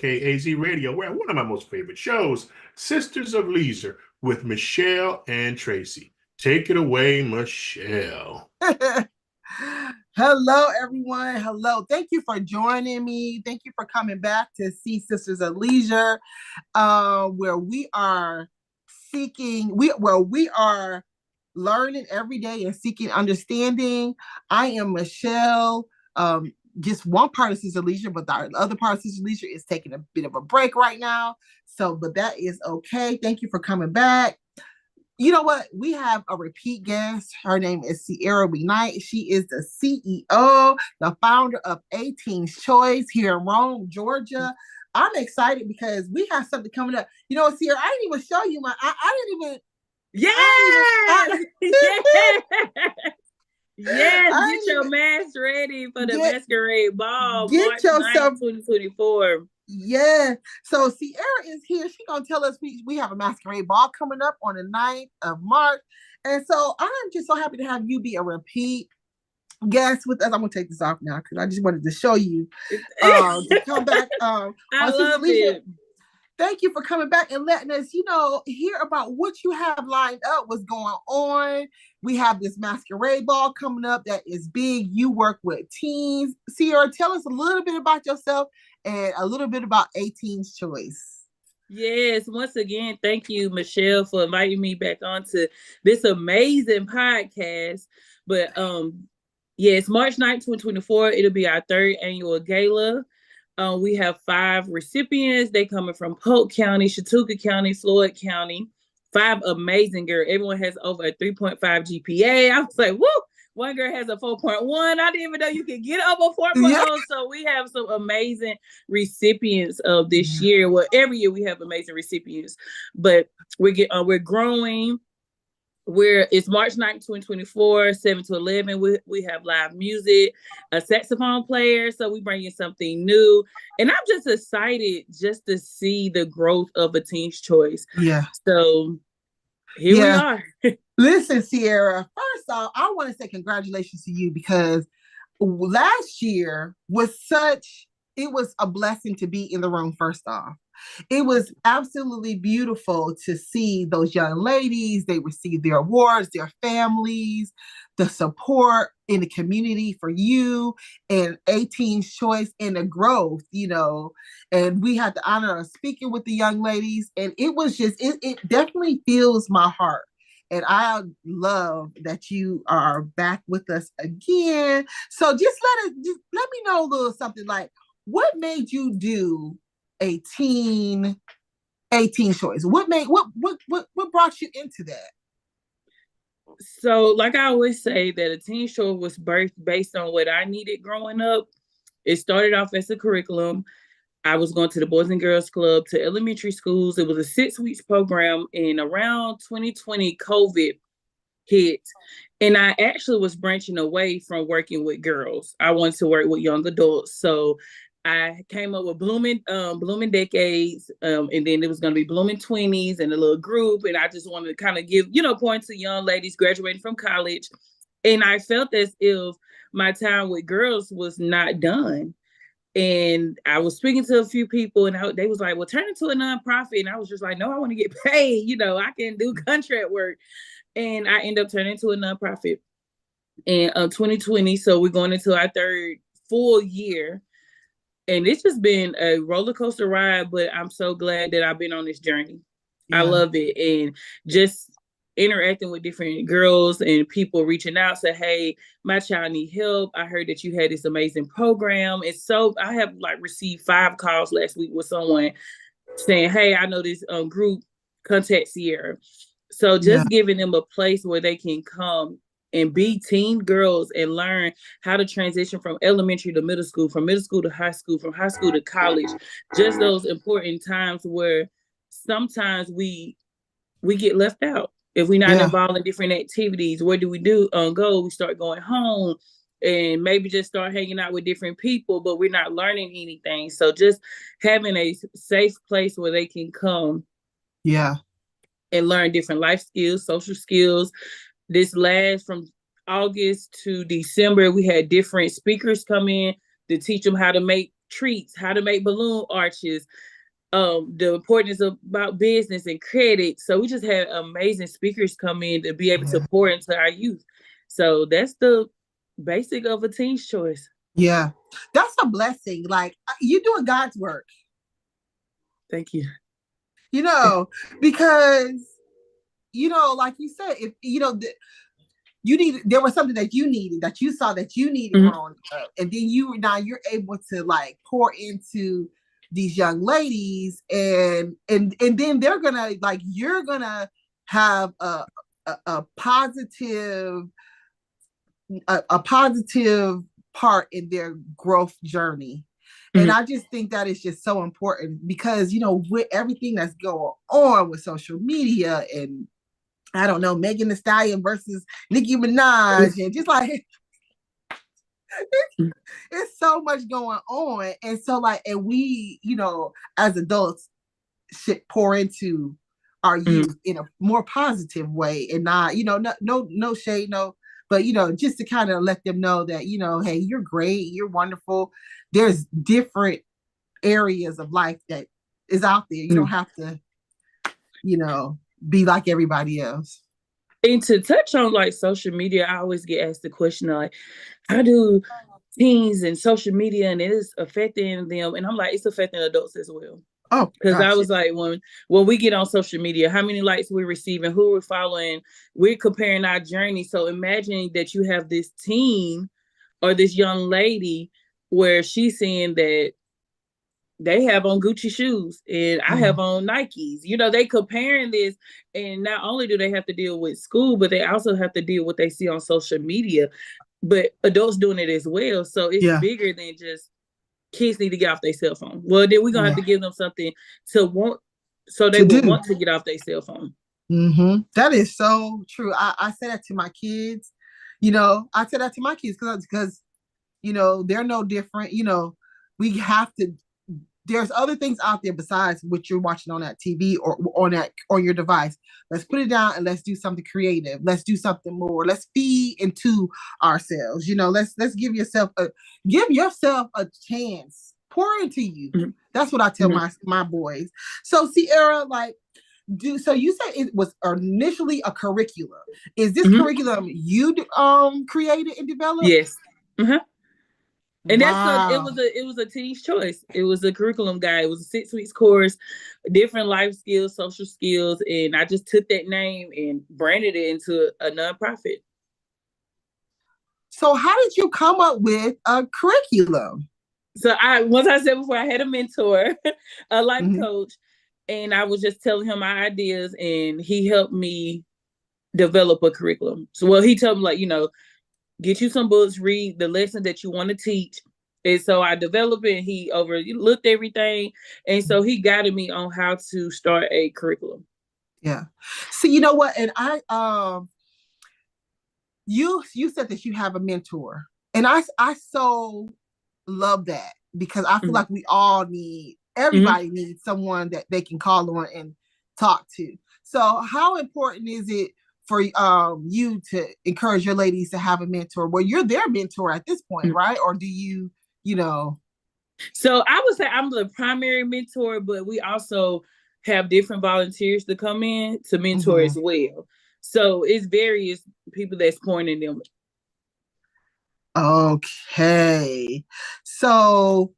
KAZ Radio. We're at one of my most favorite shows, Sisters of Leisure, with Michele and Tracey. Take it away, Michele. Hello, everyone. Hello. Thank you for joining me. Thank you for coming back to see Sisters of Leisure, where we are we are learning every day and seeking understanding. I am Michele. Just one part of Sister Leisure, but the other part of Sister Leisure is taking a bit of a break right now. So, but that is okay. Thank you for coming back. You know what? We have a repeat guest. Her name is Sierra Knight. She is the CEO, the founder of 18's Choice here in Rome, Georgia. I'm excited because we have something coming up. You know, Sierra, I didn't even show you I didn't even. Yeah. Yes, get your mask ready for the masquerade ball, March 9th, 2024. Yeah. So Sierra is here. She's going to tell us we have a masquerade ball coming up on the 9th of March. And so I'm just so happy to have you be a repeat guest with us. I'm going to take this off now because I just wanted to show you to come back. I love it. Thank you for coming back and letting us, hear about what you have lined up, what's going on. We have this masquerade ball coming up that is big. You work with teens. Sierra, tell us a little bit about yourself and a little bit about 18's Choice. Yes, once again, thank you, Michele, for inviting me back onto this amazing podcast. But yes, March 9th, 2024, it'll be our 3rd annual gala. We have 5 recipients. They coming from Polk County, Chautauqua County, Floyd County. 5 amazing girls. Everyone has over a 3.5 GPA. I was like, woo! One girl has a 4.1. I didn't even know you could get up a 4.0. Yeah. So we have some amazing recipients of this year. Well, every year we have amazing recipients, but we're growing. It's March 9th, 2024, 7 to 11. We have live music, a saxophone player. So we bring you something new. And I'm just excited just to see the growth of a Teen's Choice. Yeah. So here we are. Listen, Sierra, first off, I want to say congratulations to you because last year it was a blessing to be in the room, first off. It was absolutely beautiful to see those young ladies. They received their awards, their families, the support in the community for you and 18's Choice and the growth, and we had the honor of speaking with the young ladies. And it was just, it definitely fills my heart. And I love that you are back with us again. So just let me know a little something like, what made you do 18's Choice? What brought you into that? So, like I always say, that a Teen's Choice was birthed based on what I needed growing up. It started off as a curriculum. I was going to the Boys and Girls Club, to elementary schools. It was a 6 weeks program, and around 2020, COVID hit. And I actually was branching away from working with girls. I wanted to work with young adults. So I came up with Blooming Decades, and then it was going to be Blooming 20s and a little group. And I just wanted to kind of give, points to young ladies graduating from college. And I felt as if my time with girls was not done. And I was speaking to a few people, and they was like, well, turn into a nonprofit. And I was just like, no, I want to get paid. I can do contract work. And I ended up turning into a nonprofit in 2020. So we're going into our 3rd full year. And it's just been a roller coaster ride, but I'm so glad that I've been on this journey. Yeah. I love it. And just interacting with different girls and people reaching out, say, hey, my child need help. I heard that you had this amazing program. And so I have received 5 calls last week with someone saying, hey, I know this group, contact Sierra. So just giving them a place where they can come and be teen girls and learn how to transition from elementary to middle school, from middle school to high school, from high school to college. Just those important times where sometimes we get left out. If we're not involved in different activities, where do we go? We start going home and maybe just start hanging out with different people, but we're not learning anything. So just having a safe place where they can come and learn different life skills, social skills. This last from August to December, we had different speakers come in to teach them how to make treats, how to make balloon arches, the importance about business and credit. So we just had amazing speakers come in to be able to pour into our youth. So that's the basic of a teen's choice. Yeah, that's a blessing. Like, you're doing God's work. Thank you. You know, because, you know, like you said, if you know, there was something that you needed, that you saw that you needed growing up, and then you're able to like pour into these young ladies, and then they're gonna, like, you're gonna have a positive part in their growth journey. And I just think that is just so important, because, you know, with everything that's going on with social media, and I don't know, Megan Thee Stallion versus Nicki Minaj, and just like it's so much going on. And so, like, and we, you know, as adults should pour into our youth in a more positive way, and not, you know, no shade, but, you know, just to kind of let them know that, you know, hey, you're great, you're wonderful. There's different areas of life that is out there. You don't have to, you know, be like everybody else. And to touch on like social media, I always get asked the question like, how do teens and social media and it is affecting them? And I'm like, it's affecting adults as well. Oh, because I was like, when we get on social media, how many likes we're receiving, who we're following, we're comparing our journey. So imagine that you have this teen or this young lady where she's saying that they have on Gucci shoes and I have on Nikes. You know, they comparing this, and not only do they have to deal with school, but they also have to deal with what they see on social media. But adults doing it as well. So it's bigger than just kids need to get off their cell phone. Well, then we're gonna have to give them something to want, so they will want to get off their cell phone. That is so true. I say that to my kids. You know, I say that to my kids because, you know, they're no different. You know, we have to. There's other things out there besides what you're watching on that TV or on your device. Let's put it down and let's do something creative. Let's do something more. Let's feed into ourselves. You know, let's give yourself a chance. Pour into you. That's what I tell my boys. So, Sierra, like, so you said it was initially a curriculum. Is this curriculum you created and developed? Yes. And it was a teen's choice. It was a curriculum guide. It was a 6 weeks course, different life skills, social skills. And I just took that name and branded it into a nonprofit. So how did you come up with a curriculum? So once I said before, I had a mentor, a life coach, and I was just telling him my ideas, and he helped me develop a curriculum. So, well, he told me, like, you know, get you some books, read the lesson that you want to teach. And so I developed it, and he overlooked everything. And so he guided me on how to start a curriculum. Yeah. See, you know what? And you said that you have a mentor. And I so love that, because I feel like we all everybody needs someone that they can call on and talk to. So how important is it for you to encourage your ladies to have a mentor? Well, you're their mentor at this point, right? Or do you know? So I would say I'm the primary mentor, but we also have different volunteers to come in to mentor as well. So it's various people that's pointing them. Okay. So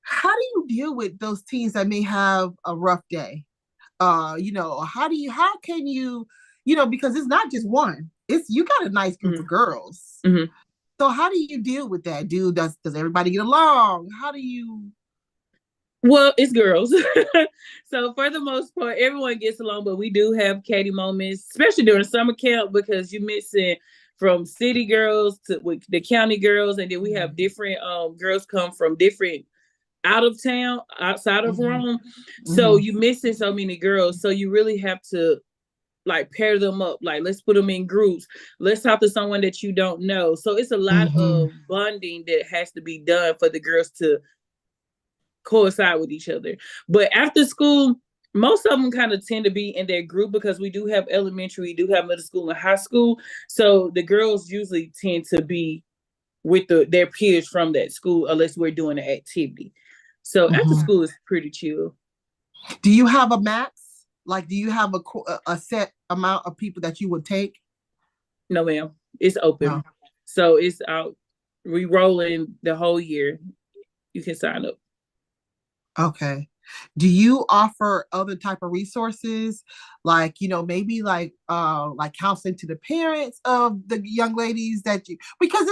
how do you deal with those teens that may have a rough day? You know, how can you, you know, because it's not just one, you got a nice group of girls. So how do you deal with that? Does everybody get along? How do you? Well, it's girls. So for the most part, everyone gets along, but we do have catty moments, especially during summer camp, because you're mixing from city girls to with the county girls. And then we have different girls come from different out of town, outside of Rome. So you missing so many girls. So you really have to like pair them up. Like, let's put them in groups. Let's talk to someone that you don't know. So it's a lot of bonding that has to be done for the girls to coincide with each other. But after school, most of them kind of tend to be in their group, because we do have elementary, we do have middle school and high school. So the girls usually tend to be with their peers from that school unless we're doing an activity. So after school is pretty chill. Do you have a max? Like, do you have a set amount of people that you would take? No, ma'am. It's open. No. So it's out. We rolling the whole year. You can sign up. Okay. Do you offer other type of resources, like, you know, maybe like counseling to the parents of the young ladies that you, because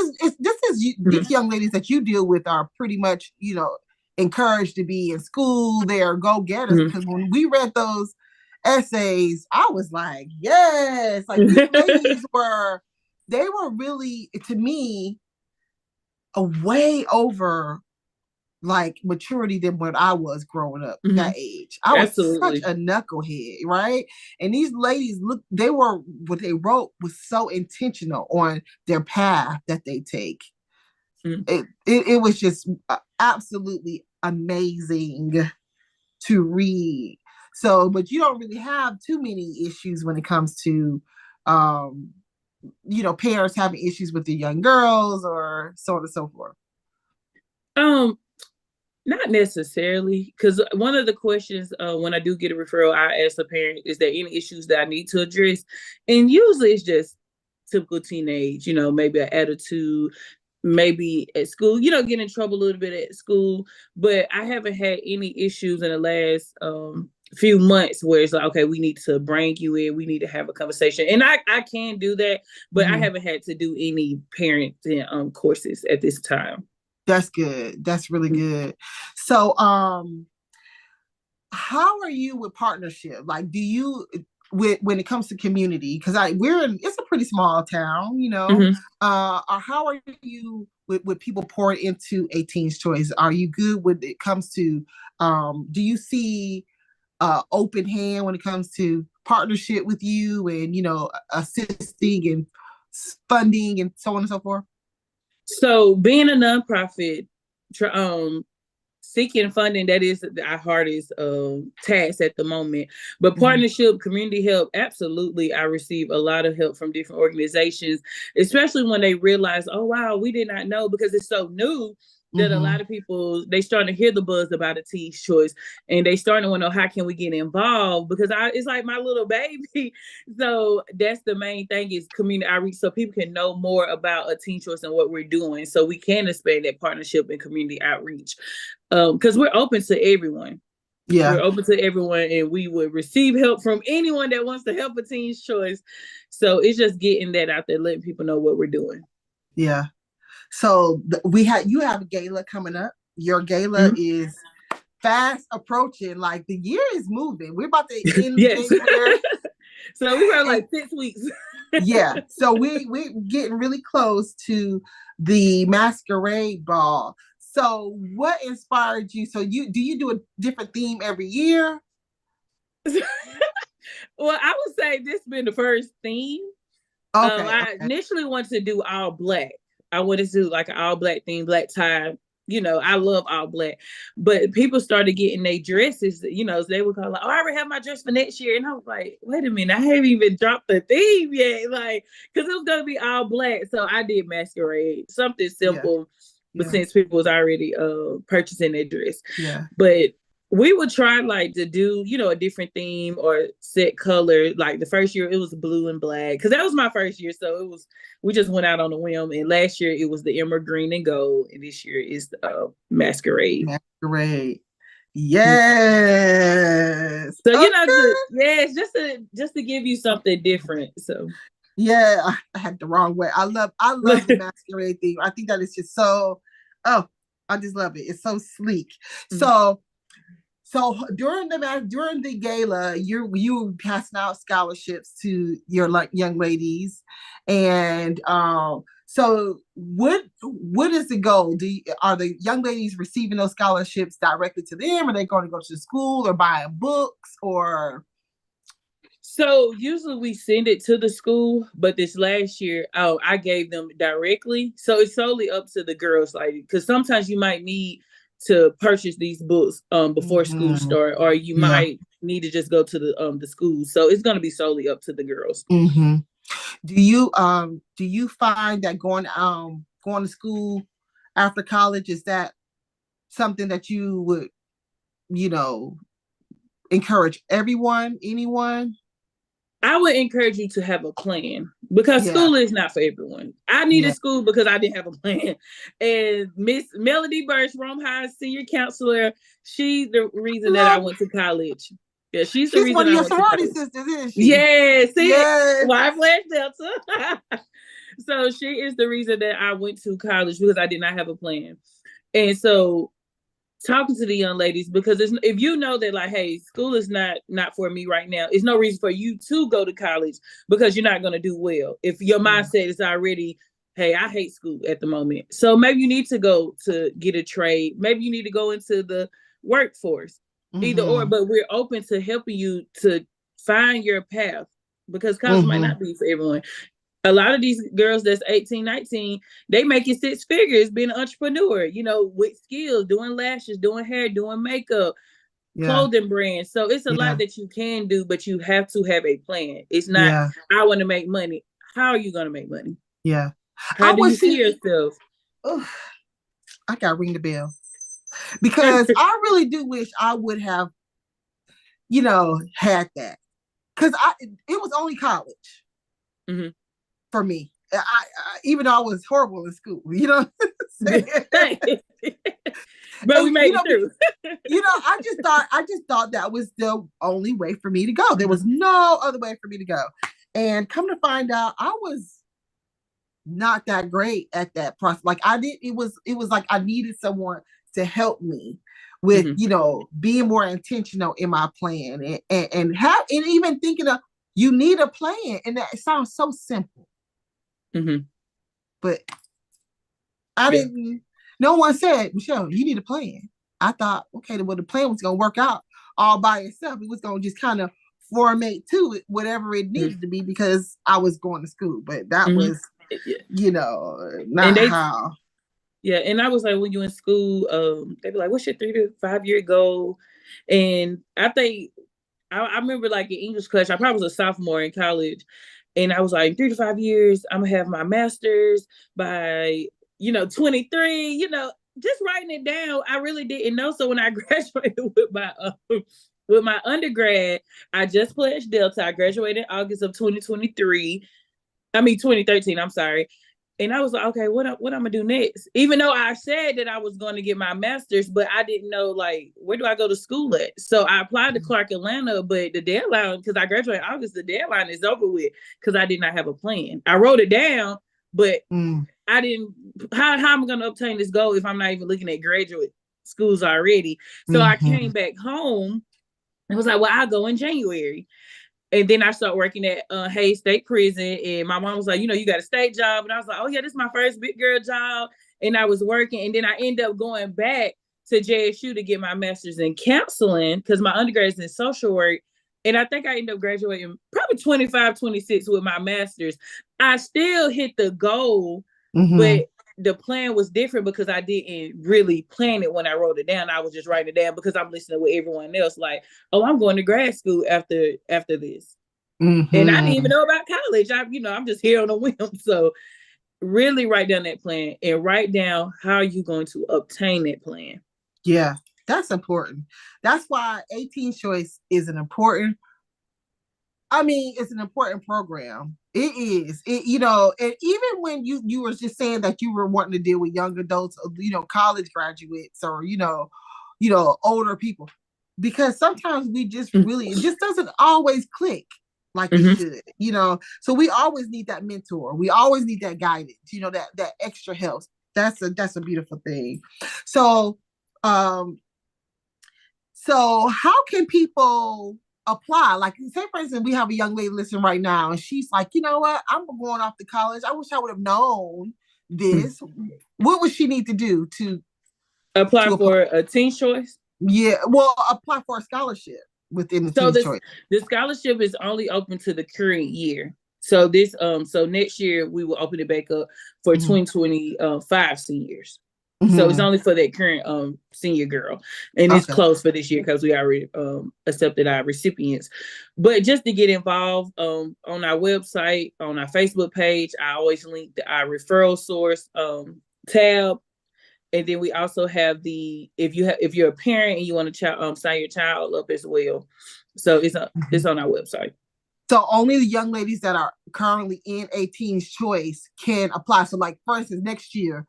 these young ladies that you deal with are pretty much, you know, encouraged to be in school. They're go-getters. Because when we read those essays, I was like, yes, like these ladies were really, to me, a way over like maturity than when I was growing up that age. I was such a knucklehead, right? And these ladies, look, what they wrote was so intentional on their path that they take. It was just absolutely amazing to read. So, but you don't really have too many issues when it comes to, you know, parents having issues with the young girls or so on and so forth. Not necessarily, because one of the questions when I do get a referral, I ask a parent, is there any issues that I need to address? And usually it's just typical teenage, you know, maybe an attitude, maybe at school, you know, get in trouble a little bit at school. But I haven't had any issues in the last few months where it's like, okay, we need to bring you in, we need to have a conversation. And I can do that, but I haven't had to do any parenting courses at this time. That's good. That's really good. So, how are you with partnership? Like, do you, when it comes to community, because it's a pretty small town, you know, or how are you with people pouring into a Teen's Choice? Are you good when it comes to, do you see open hand when it comes to partnership with you and, you know, assisting and funding and so on and so forth? So being a nonprofit, seeking funding, that is our hardest task at the moment. But partnership, community help, absolutely. I receive a lot of help from different organizations, especially when they realize, oh, wow, we did not know, because it's so new that a lot of people, they starting to hear the buzz about a Teen's Choice, and they starting to want to know, how can we get involved? Because it's like my little baby. So that's the main thing, is community outreach, so people can know more about a Teen's Choice and what we're doing, so we can expand that partnership and community outreach. Because we're open to everyone. Yeah, we're open to everyone, and we would receive help from anyone that wants to help a Teen's Choice. So it's just getting that out there, letting people know what we're doing. Yeah. So you have a gala coming up. Your gala is fast approaching. Like, the year is moving. We're about to end January. So we have like 6 weeks. Yeah. So we're getting really close to the masquerade ball. So what inspired you? So do you do a different theme every year? Well, I would say this has been the first theme. Okay. I initially wanted to do all black. I wanted to do like an all black theme, black tie. You know, I love all black. But people started getting their dresses, you know, so they would call like, oh, I already have my dress for next year. And I was like, wait a minute, I haven't even dropped the theme yet. Like, because it was going to be all black. So I did masquerade, something simple. Yeah. But since people was already purchasing their dress. Yeah. But we would try like to do, you know, a different theme or set color. Like the first year it was blue and black, because that was my first year. So we just went out on a whim. And last year it was the emerald green and gold. And this year is the masquerade. Masquerade. Yes. So, you know, it's just to give you something different. So yeah, I had the wrong way. I love the masquerade theme. I think that is just so, I just love it. It's so sleek. So during the gala, you passing out scholarships to your young ladies, and so what is the goal? Are the young ladies receiving those scholarships directly to them? Are they going to go to the school or buying books or? So usually we send it to the school, but this last year, I gave them directly. So it's solely up to the girls, like, because sometimes you might need to purchase these books before school start, or you might need to just go to the school. So it's going to be solely up to the girls. Do you find that going going to school after college? Is that something that you would, encourage anyone? I would encourage you to have a plan because school is not for everyone. I needed school because I didn't have a plan. And Miss Melody Burch, Rome High senior counselor, she's the reason that I went to college. Yeah, she's the reason one of your I went to sorority college. sisters, isn't she? Yeah, see, yes. Why Flash Delta? So she is the reason that I went to college because I did not have a plan. And so talking to the young ladies, because if you know that like, hey, school is not for me right now, it's no reason for you to go to college because you're not going to do well if your mindset is already, hey, I hate school at the moment. So maybe you need to go to get a trade, maybe you need to go into the workforce, either or, but we're open to helping you to find your path because college might not be for everyone. A lot of these girls that's 18, 19, they making 6 figures being an entrepreneur, with skills, doing lashes, doing hair, doing makeup, clothing brands. So it's a lot that you can do, but you have to have a plan. It's not, I want to make money. How are you going to make money? Yeah. How do you see yourself? I got to ring the bell because I really do wish I would have, had that because it was only college. For me, I even though I was horrible in school, But we made it through. I just thought that was the only way for me to go. There was no other way for me to go. And come to find out, I was not that great at that process. Like it was like I needed someone to help me with, being more intentional in my plan and even thinking of you need a plan. And that it sounds so simple. But I didn't. No one said, Michelle, you need a plan. I thought, okay, well, the plan was going to work out all by itself. It was going to just kind of formate to it, whatever it needed to be, because I was going to school. But that was, not how. Yeah, and I was like, when you're in school, they be like, what's your 3 to 5 year goal? And I think, I remember like in English class, I probably was a sophomore in college. And I was like, 3 to 5 years, I'm gonna have my master's by, 23, just writing it down. I really didn't know. So when I graduated with my undergrad, I just pledged Delta. I graduated in August of 2013, I'm sorry. And I was like, okay, what I'm gonna do next? Even though I said that I was going to get my master's, but I didn't know like where do I go to school at? So I applied to Clark Atlanta, but the deadline, because I graduated in August, the deadline is over with because I did not have a plan. I wrote it down, but I didn't. How am I going to obtain this goal if I'm not even looking at graduate schools already? So I came back home and was like, well, I'll go in January. And then I started working at Hayes State Prison. And my mom was like, you got a state job. And I was like, oh, yeah, this is my first big girl job. And I was working. And then I ended up going back to JSU to get my master's in counseling because my undergrad is in social work. And I think I ended up graduating probably 25, 26 with my master's. I still hit the goal, but the plan was different because I didn't really plan it when I wrote it down. I was just writing it down because I'm listening with everyone else. Like, oh, I'm going to grad school after this, and I didn't even know about college. I'm just here on a whim. So, really write down that plan and write down how you're going to obtain that plan. Yeah, that's important. That's why 18 Choice is an important. It's an important program. It is. And even when you were just saying that you were wanting to deal with young adults, college graduates or, older people, because sometimes we just really, it just doesn't always click like it should, so we always need that mentor. We always need that guidance, that extra help. That's a beautiful thing. So how can people apply? Like, say for instance, we have a young lady listening right now and she's like, you know what, I'm going off to college. I wish I would have known this. What would she need to do to apply for a Teen Choice? Yeah, well, apply for a scholarship within the Teen Choice. The scholarship is only open to the current year. So this so next year we will open it back up for 2025 seniors. So it's only for that current senior girl, and it's closed for this year because we already accepted our recipients. But just to get involved on our website, on our Facebook page, I always link our referral source tab, and then we also have if you're a parent and you want to sign your child up as well. So it's on our website. So only the young ladies that are currently in a Teen's Choice can apply. So, like, for instance, next year.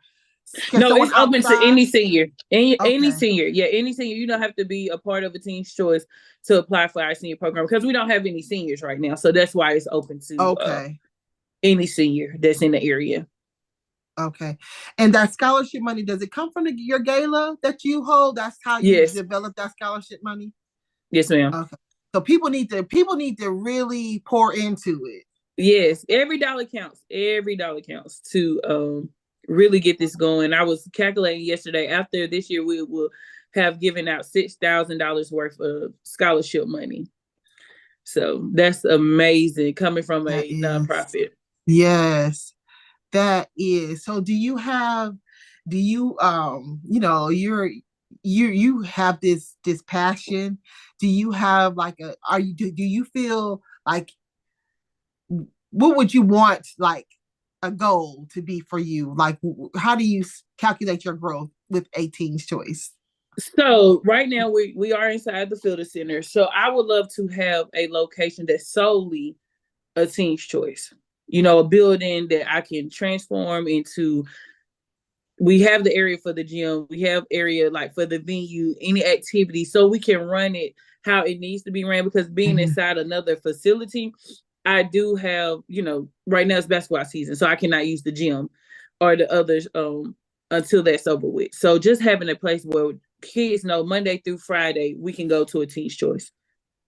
No, it's open to any senior. Any senior. Yeah, any senior. You don't have to be a part of a Teen's Choice to apply for our senior program because we don't have any seniors right now. So that's why it's open to any senior that's in the area. Okay. And that scholarship money, does it come from your gala that you hold? That's how you develop that scholarship money? Yes, ma'am. Okay. So people need to really pour into it. Yes, every dollar counts. Every dollar counts to really get this going. I was calculating yesterday. After this year, we will have given out $6,000 worth of scholarship money. So that's amazing coming from a nonprofit. Yes, that is. So you have this passion. Do you have like do you feel like, what would you want like a goal to be for you? Like, how do you calculate your growth with a Teen's Choice? So right now we are inside the Fielder Center. So I would love to have a location that's solely a Teen's Choice. A building that I can transform into. We have the area for the gym. We have area like for the venue, any activity, so we can run it how it needs to be ran. Because being inside another facility, I do have, right now it's basketball season, so I cannot use the gym or the others until that's over with. So just having a place where kids know Monday through Friday we can go to a Teen's Choice.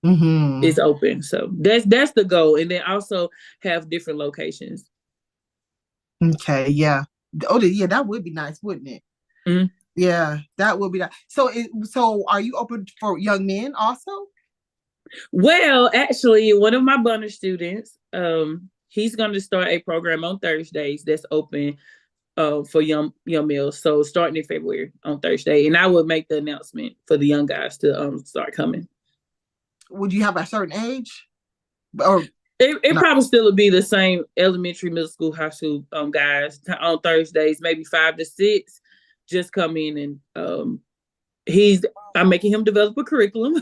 Is open. So that's the goal, and then also have different locations. Okay, yeah. Oh, yeah, that would be nice, wouldn't it? Mm-hmm. Yeah, that would be nice. So are you open for young men also? Well, actually, one of my Bunner students, he's going to start a program on Thursdays that's open for young males. So starting in February on Thursday, and I will make the announcement for the young guys to start coming. Would you have a certain age? Or it probably still would be the same elementary, middle school, high school guys on Thursdays, maybe 5 to 6. Just come in and I'm making him develop a curriculum,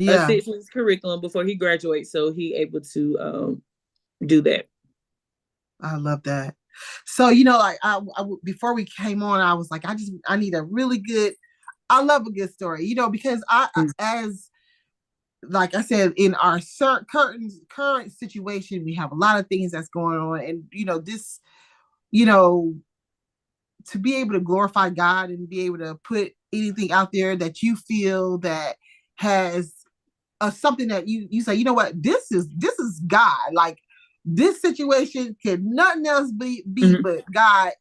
a 6-week curriculum before he graduates, so he able to do that. I love that. So like I before we came on, I was like, I need a really good. I love a good story, because as like I said, in our current situation, we have a lot of things that's going on, and this, to be able to glorify God and be able to put anything out there that you feel that has something that you say, what, this is God. Like, this situation can nothing else be but God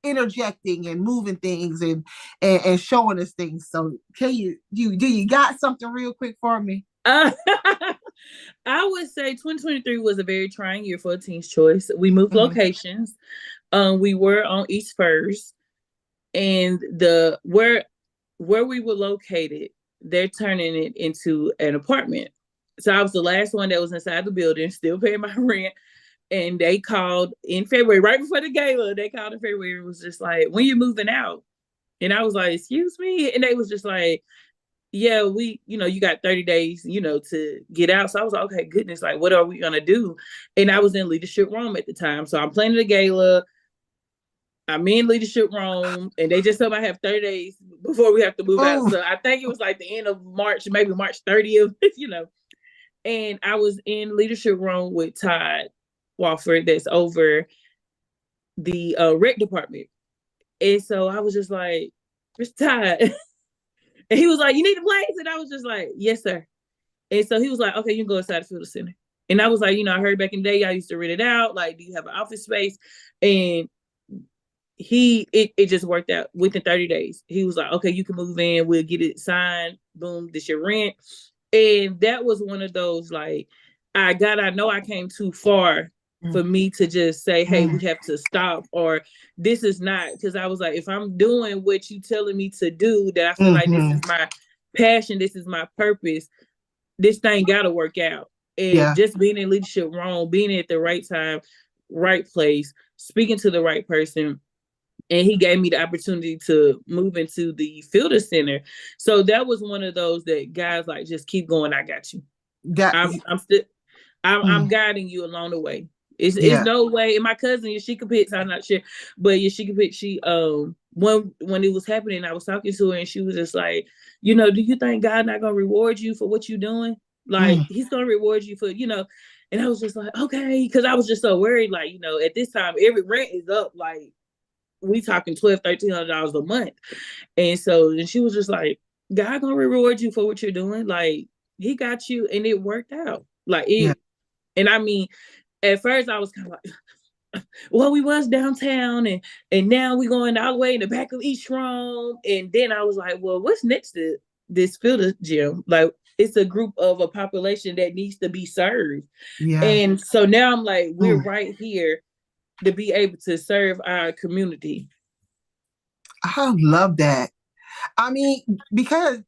interjecting and moving things and showing us things. So can do you got something real quick for me? I would say 2023 was a very trying year for a Teen's Choice. We moved locations. We were on East First, and where we were located, they're turning it into an apartment. So I was the last one that was inside the building, still paying my rent. And they called in February, right before the gala. They called in February and was just like, when you moving out? And I was like, excuse me? And they was just like, yeah, you got 30 days, to get out. So I was like, okay, goodness, like, what are we going to do? And I was in leadership room at the time. So I'm planning the gala. I'm in leadership room, and they just told me I have 30 days before we have to move out. So I think it was like the end of March, maybe March 30th, And I was in leadership room with Todd Walford, that's over the rec department. And so I was just like, Mr. Todd. And he was like, you need a place? And I was just like, yes, sir. And so he was like, okay, you can go inside the Fielder Center. And I was like, I heard back in the day, I used to rent it out. Like, do you have an office space? And it just worked out within 30 days. He was like, okay, you can move in. We'll get it signed. Boom, this your rent. And that was one of those, like, I know I came too far for me to just say, hey, Mm. we have to stop, or this is not, because I was like, if I'm doing what you telling me to do, that I feel like this is my passion, this is my purpose, this thing gotta work out. And just being in leadership wrong, being at the right time, right place, speaking to the right person. And he gave me the opportunity to move into the Fielder Center. So that was one of those that guys like, just keep going. I got you. I'm still, I'm guiding you along the way. It's no way. And my cousin Yashika Pitts, I'm not sure, but Yashika Pitts, she when it was happening, I was talking to her and she was just like, do you think God not gonna reward you for what you're doing? Like he's gonna reward you for, and I was just like, okay, because I was just so worried, like, at this time every rent is up, like we talking $1,200-$1,300 a month. And so and she was just like, God gonna reward you for what you're doing. Like he got you, and it worked out. Like it, and I mean, at first I was kind of like, well, we was downtown and now we going all the way in the back of each room. And then I was like, well, what's next to this Fielder gym? Like it's a group of a population that needs to be served. Yeah. And so now I'm like, we're right here to be able to serve our community. I love that. I mean, because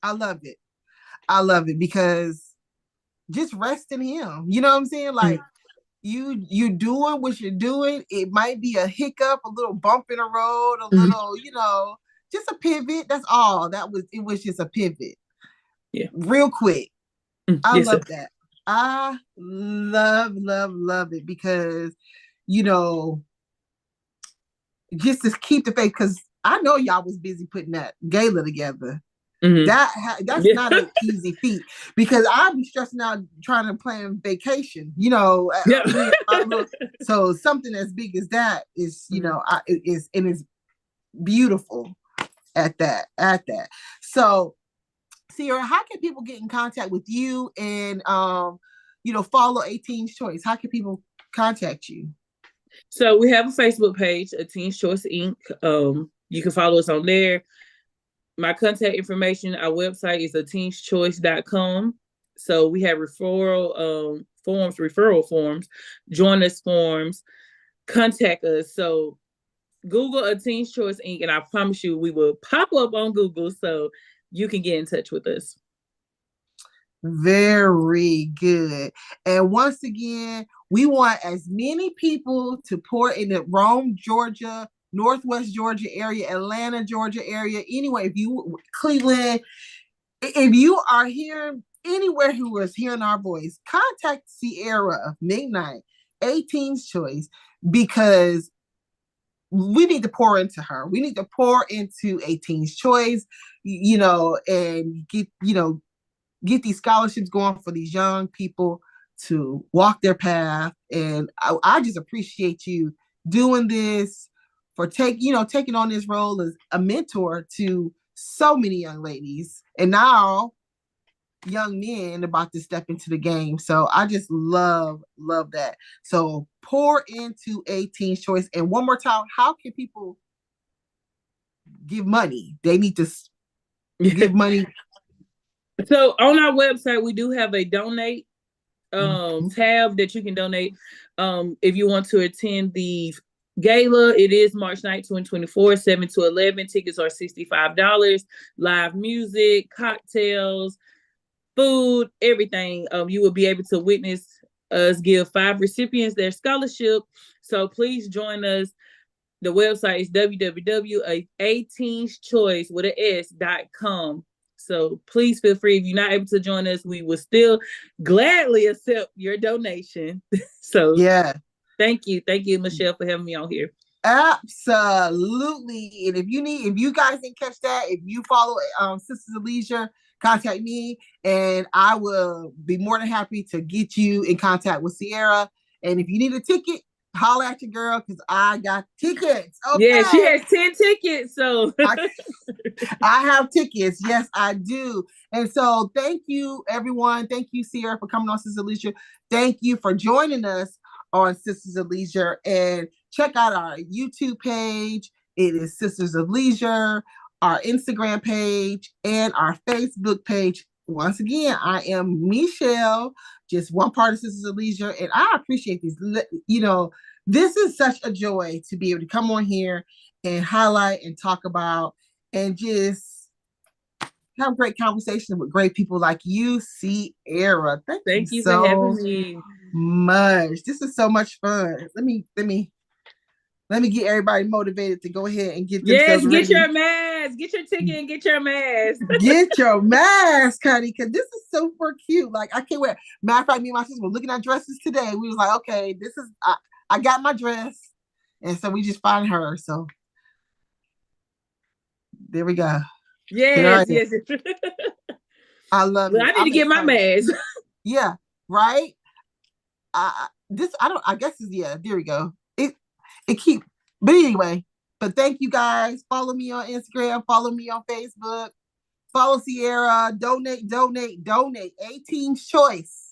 I love it. I love it because just rest in him. You know what I'm saying? Like you doing what you're doing. It might be a hiccup, a little bump in the road, a little, just a pivot. That's all. It was just a pivot. Yeah. Real quick. I love that. I love it because, just to keep the faith, because I know y'all was busy putting that gala together. That's not an easy feat because I'd be stressing out trying to plan vacation, so something as big as that is, is beautiful at that. So Sierra, how can people get in contact with you and follow A Teen's Choice? How can people contact you? So we have a Facebook page, A Teen's Choice Inc. You can follow us on there. My contact information, our website is ateenschoice.com. So we have referral forms, join us forms, contact us. So Google A Teen's Choice Inc. and I promise you we will pop up on Google so you can get in touch with us. Very good. And once again, we want as many people to pour in the Rome, Georgia, Northwest Georgia area, Atlanta, Georgia area. Anyway, Cleveland, if you are here anywhere who is hearing our voice, contact Sierra of Midnight, A Teen's Choice, because we need to pour into her. We need to pour into A Teen's Choice, and get these scholarships going for these young people to walk their path. And I just appreciate you doing this, for taking on this role as a mentor to so many young ladies and now young men about to step into the game. So I just love that. So pour into A Teen's Choice. And one more time, how can people give money? They need to give money. So on our website, we do have a donate tab that you can donate if you want to attend the gala. It is March 9th, 2024, 7 to 11. Tickets are $65. Live music, cocktails, food, everything. You will be able to witness us give 5 recipients their scholarship. So please join us. The website is www.ateenschoice.com. So please feel free. If you're not able to join us, we will still gladly accept your donation. So yeah, thank you, Michelle, for having me on here. Absolutely. And if you guys didn't catch that, if you follow Sisters of Leisure, contact me, and I will be more than happy to get you in contact with Sierra. And if you need a ticket, holler at your girl, because I got tickets. Okay. Yeah, she has 10 tickets. So I have tickets. Yes, I do. And so thank you, everyone. Thank you, Sierra, for coming on Sisters of Leisure. Thank you for joining us on Sisters of Leisure. And check out our YouTube page. It is Sisters of Leisure, our Instagram page, and our Facebook page. once again, I am Michelle, just one part of Sisters of Leisure, and I appreciate this. This is such a joy to be able to come on here and highlight and talk about and just have great conversations with great people like you, Sierra. Thank you for having me. Much. This is so much fun. Let me get everybody motivated to go ahead and get themselves ready. Get your mask, get your ticket, and get your mask. Get your mask, honey, because this is super cute. Like, I can't wear. Matter of fact, me and my sister were looking at dresses today. We was like, okay, I got my dress, and so we just find her. So there we go. Yes. I love it. I need to get my mask. Yeah, right. I guess there we go. But anyway, but thank you guys. Follow me on Instagram, follow me on Facebook, follow Sierra, donate. 18's choice.